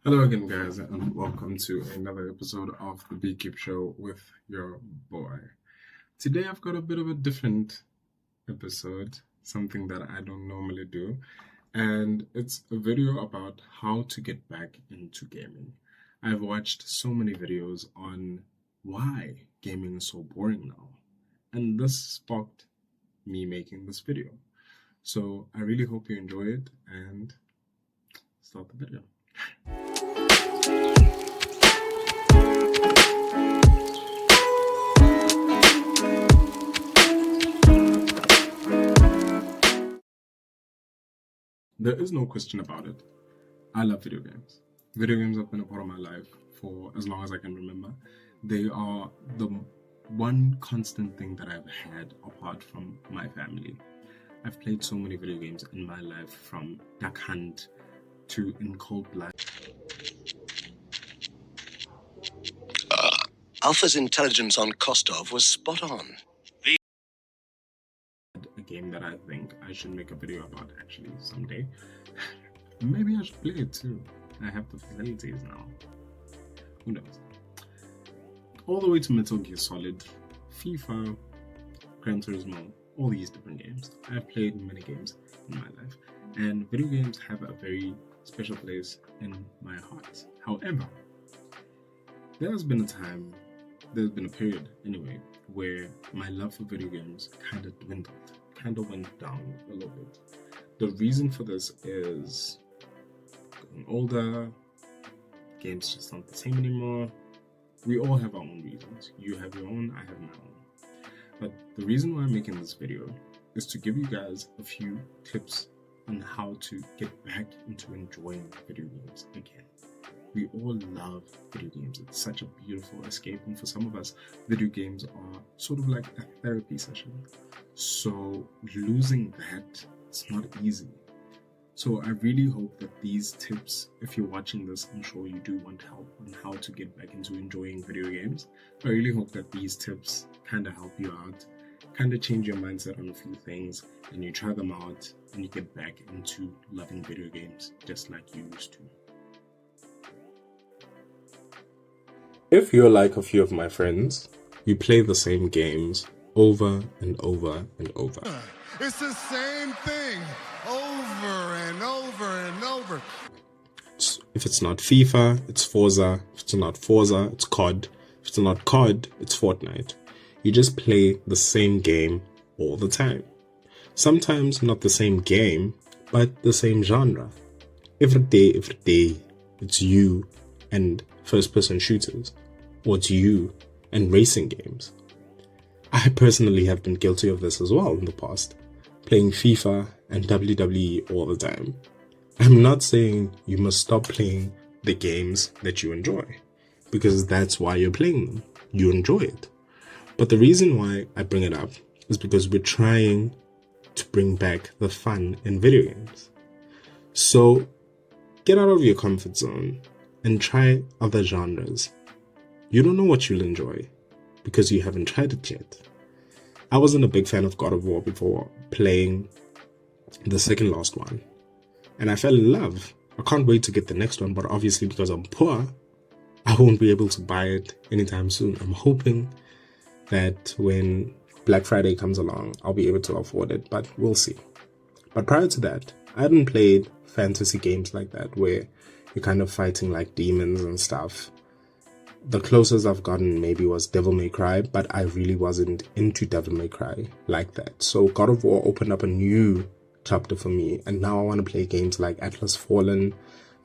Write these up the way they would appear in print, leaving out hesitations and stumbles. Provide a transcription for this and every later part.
Hello again, guys, and welcome to another episode of the Beekeep Show with your boy. Today, I've got a bit of a different episode, something that I don't normally do, and it's a video about how to get back into gaming. I've watched so many videos on why gaming is so boring now, and this sparked me making this video. So I really hope you enjoy it and start the video. There is no question about it. I love video games. Video games have been a part of my life for as long as I can remember. They are the one constant thing that I've had apart from my family. I've played so many video games in my life, from Duck Hunt to In Cold Blood. Alpha's intelligence on Kostov was spot on. A game that I think I should make a video about actually someday. Maybe I should play it too. I have the facilities now. Who knows? All the way to Metal Gear Solid, FIFA, Gran Turismo, all these different games. I've played many games in my life, and video games have a very special place in my heart. However, there's been a period anyway, where my love for video games kind of dwindled, kind of went down a little bit. The reason for this is getting older, games just aren't the same anymore. We all have our own reasons. You have your own, I have my own. But the reason why I'm making this video is to give you guys a few tips on how to get back into enjoying video games again. We all love video games. It's such a beautiful escape, and for some of us, video games are sort of like a therapy session. So losing that, it's not easy. So I really hope that these tips, if you're watching this, I'm sure you do want help on how to get back into enjoying video games. I really hope that these tips kind of help you out, kind of change your mindset on a few things, and you try them out, and you get back into loving video games just like you used to. If you're like a few of my friends, you play the same games over and over and over. It's the same thing over and over and over. If it's not FIFA, it's Forza. If it's not Forza, it's COD. If it's not COD, it's Fortnite. You just play the same game all the time. Sometimes not the same game, but the same genre. Every day, it's you and first-person shooters, or it's you and racing games. I personally have been guilty of this as well in the past, playing FIFA and WWE all the time. I'm not saying you must stop playing the games that you enjoy, because that's why you're playing them. You enjoy it. But the reason why I bring it up is because we're trying to bring back the fun in video games. So get out of your comfort zone and try other genres. You don't know what you'll enjoy because you haven't tried it yet. I wasn't a big fan of God of War before playing the second last one, and I fell in love. I can't wait to get the next one, but obviously because I'm poor, I won't be able to buy it anytime soon. I'm hoping that when Black Friday comes along, I'll be able to afford it, but we'll see. But prior to that, I hadn't played fantasy games like that, where you're kind of fighting like demons and stuff. The closest I've gotten maybe was Devil May Cry, but I really wasn't into Devil May Cry like that. So God of War opened up a new chapter for me, and now I want to play games like Atlas Fallen.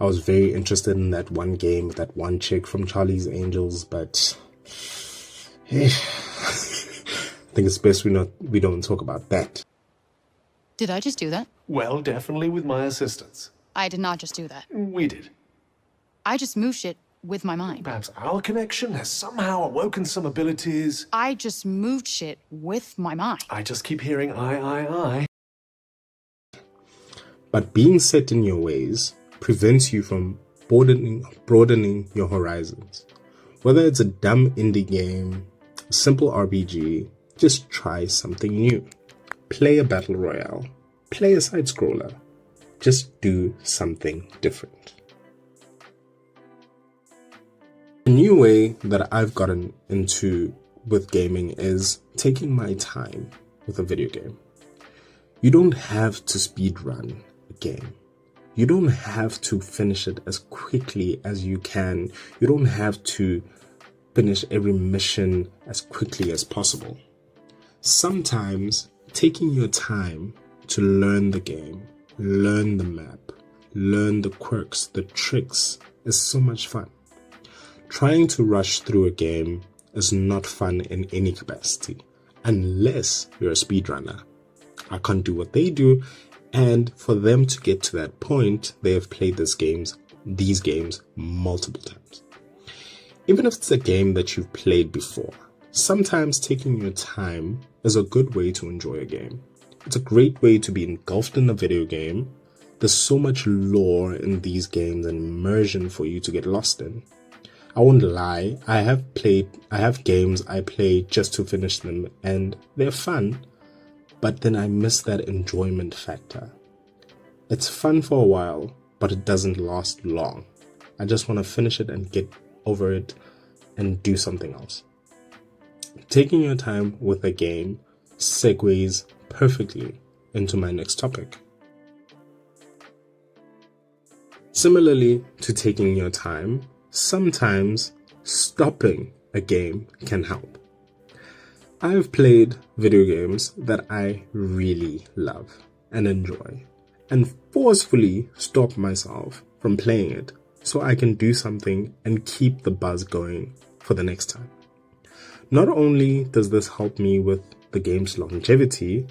I was very interested in that one game with that one chick from Charlie's Angels, but I think it's best we don't talk about that. Did I just do that? Well, definitely with my assistance. I did not just do that. We did. I just moved shit with my mind. Perhaps our connection has somehow awoken some abilities. I just moved shit with my mind. I just keep hearing I. But being set in your ways prevents you from broadening your horizons. Whether it's a dumb indie game, a simple RPG, just try something new. Play a battle royale. Play a side scroller. Just do something different. A new way that I've gotten into with gaming is taking my time with a video game. You don't have to speed run a game. You don't have to finish it as quickly as you can. You don't have to finish every mission as quickly as possible. Sometimes taking your time to learn the game, learn the map, learn the quirks, the tricks is so much fun. Trying to rush through a game is not fun in any capacity, unless you're a speedrunner. I can't do what they do, and for them to get to that point, they have played these games multiple times. Even if it's a game that you've played before, sometimes taking your time is a good way to enjoy a game. It's a great way to be engulfed in a video game. There's so much lore in these games and immersion for you to get lost in. I won't lie, I have games I play just to finish them and they're fun, but then I miss that enjoyment factor. It's fun for a while, but it doesn't last long. I just want to finish it and get over it and do something else. Taking your time with a game segues perfectly into my next topic. Similarly to taking your time, sometimes stopping a game can help. I've played video games that I really love and enjoy, and forcefully stop myself from playing it so I can do something and keep the buzz going for the next time. Not only does this help me with the game's longevity,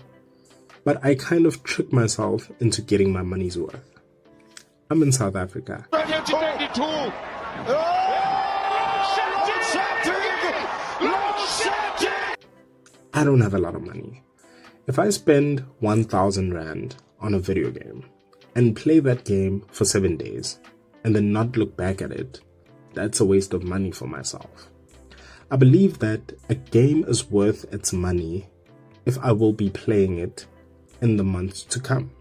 but I kind of trick myself into getting my money's worth. I'm in South Africa. I don't have a lot of money. If I spend 1,000 Rand on a video game and play that game for 7 days and then not look back at it, that's a waste of money for myself. I believe that a game is worth its money if I will be playing it in the months to come.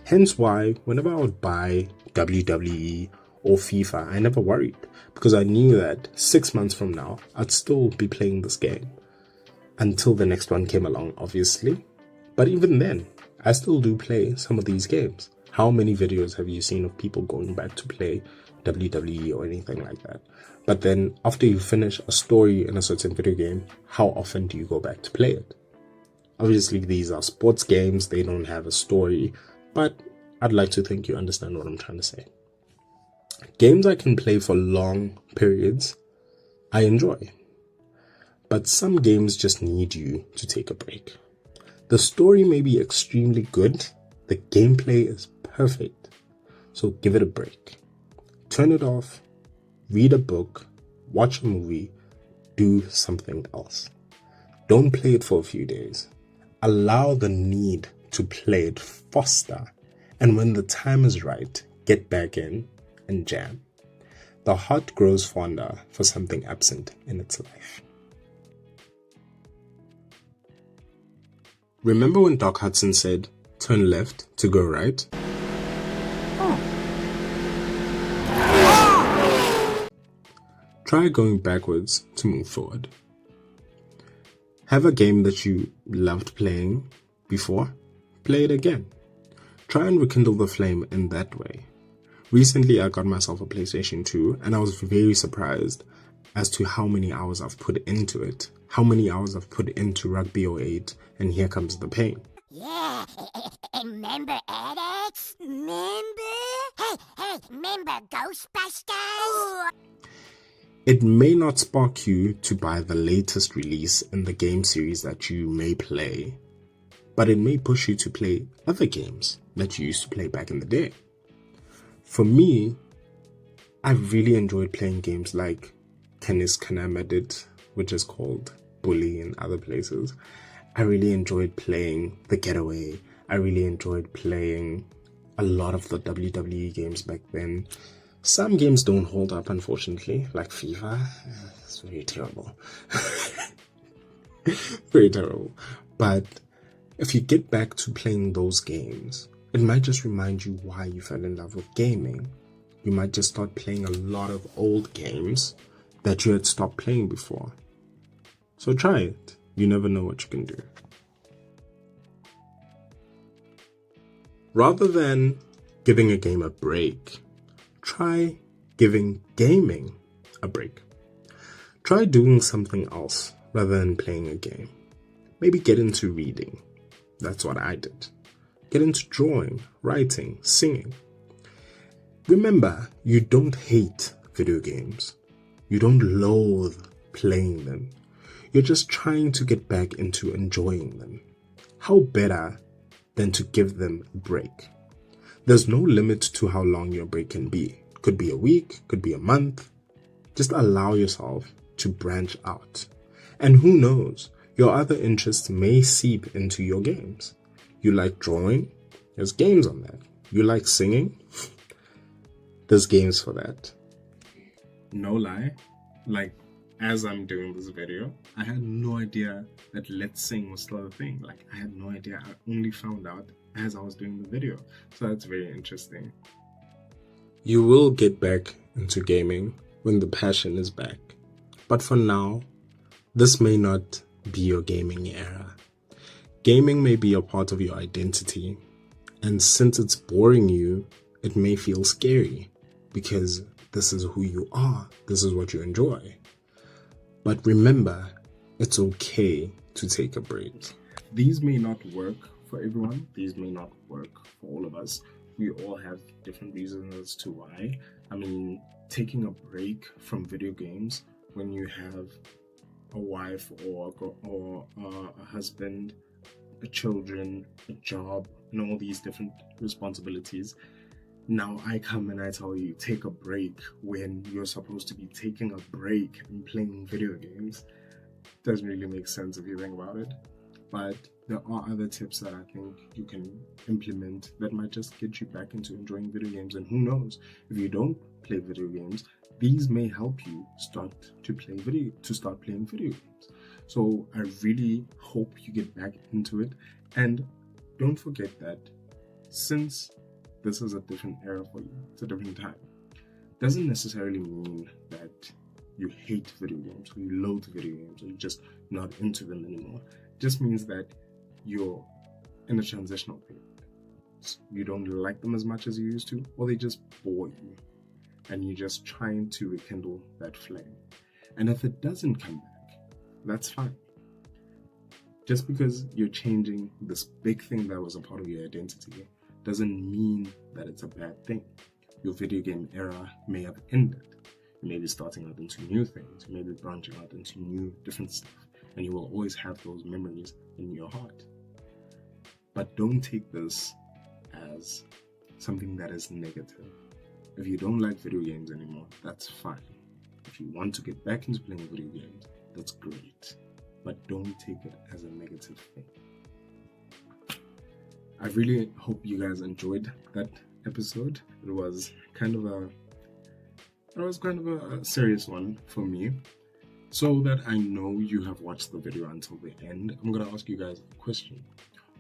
Hence why whenever I would buy WWE or FIFA, I never worried because I knew that 6 months from now, I'd still be playing this game until the next one came along, obviously. But even then, I still do play some of these games. How many videos have you seen of people going back to play WWE or anything like that? But then after you finish a story in a certain video game, how often do you go back to play it? Obviously, these are sports games. They don't have a story, but I'd like to think you understand what I'm trying to say. Games I can play for long periods, I enjoy. But some games just need you to take a break. The story may be extremely good. The gameplay is perfect. So give it a break. Turn it off, read a book, watch a movie, do something else. Don't play it for a few days. Allow the need to play it foster. And when the time is right, get back in and jam. The heart grows fonder for something absent in its life. Remember when Doc Hudson said, turn left to go right? Try going backwards to move forward. Have a game that you loved playing before, play it again. Try and rekindle the flame in that way. Recently, I got myself a PlayStation 2 and I was very surprised as to how many hours I've put into it. How many hours I've put into Rugby 08 and Here Comes the Pain. Yeah, remember Alex? Remember Ghostbusters? It may not spark you to buy the latest release in the game series that you may play, but it may push you to play other games that you used to play back in the day. For me, I've really enjoyed playing games like Tennis Kanamadit, which is called Bully in other places. I really enjoyed playing The Getaway. I really enjoyed playing a lot of the WWE games back then. Some games don't hold up, unfortunately, like FIFA. It's very terrible. Very terrible. But if you get back to playing those games, it might just remind you why you fell in love with gaming. You might just start playing a lot of old games that you had stopped playing before. So try it. You never know what you can do. Rather than giving a game a break, try giving gaming a break. Try doing something else rather than playing a game. Maybe get into reading. That's what I did. Get into drawing, writing, singing. Remember, you don't hate video games. You don't loathe playing them. You're just trying to get back into enjoying them. How better than to give them a break? There's no limit to how long your break can be. Could be a week, could be a month. Just allow yourself to branch out. And who knows, your other interests may seep into your games. You like drawing? There's games on that. You like singing? There's games for that. No lie, like as I'm doing this video, I had no idea that Let's Sing was still a thing. Like I had no idea. I only found out as I was doing the video. So that's very interesting. You will get back into gaming when the passion is back. But for now, this may not be your gaming era. Gaming may be a part of your identity. And since it's boring you, it may feel scary because this is who you are. This is what you enjoy. But remember, it's okay to take a break. These may not work for everyone. These may not work for all of us. We all have different reasons as to why. I mean, taking a break from video games when you have a wife or a husband, children, a job, and all these different responsibilities. Now I come and I tell you, take a break when you're supposed to be taking a break and playing video games. Doesn't really make sense if you think about it. But there are other tips that I think you can implement that might just get you back into enjoying video games. And who knows, if you don't play video games, these may help you start playing video games. So I really hope you get back into it. And don't forget that since this is a different era for you, it's a different time, doesn't necessarily mean that you hate video games or you loathe video games or you're just not into them anymore. It just means that you're in a transitional period. You don't like them as much as you used to, or they just bore you and you're just trying to rekindle that flame. And if it doesn't come back, that's fine. Just because you're changing this big thing that was a part of your identity doesn't mean that it's a bad thing. Your video game era may have ended. You may be starting out into new things. You may be branching out into new different stuff. And you will always have those memories in your heart. But don't take this as something that is negative. If you don't like video games anymore, that's fine. If you want to get back into playing video games, that's great. But don't take it as a negative thing. I really hope you guys enjoyed that episode. It was kind of a serious one for me. So that I know you have watched the video until the end, I'm gonna ask you guys a question.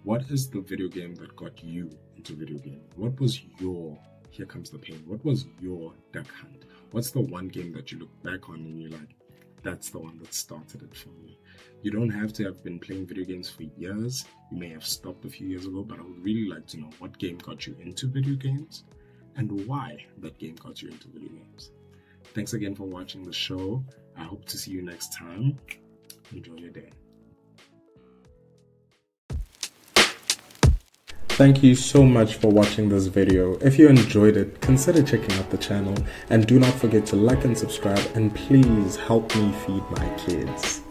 What is the video game that got you into video gaming? What was your Here Comes the Pain? What was your Duck Hunt? What's the one game that you look back on and you're like, that's the one that started it for me? You don't have to have been playing video games for years. You may have stopped a few years ago, but I would really like to know what game got you into video games and why that game got you into video games. Thanks again for watching the show. I hope to see you next time. Enjoy your day. Thank you so much for watching this video. If you enjoyed it, consider checking out the channel and do not forget to like and subscribe, and please help me feed my kids.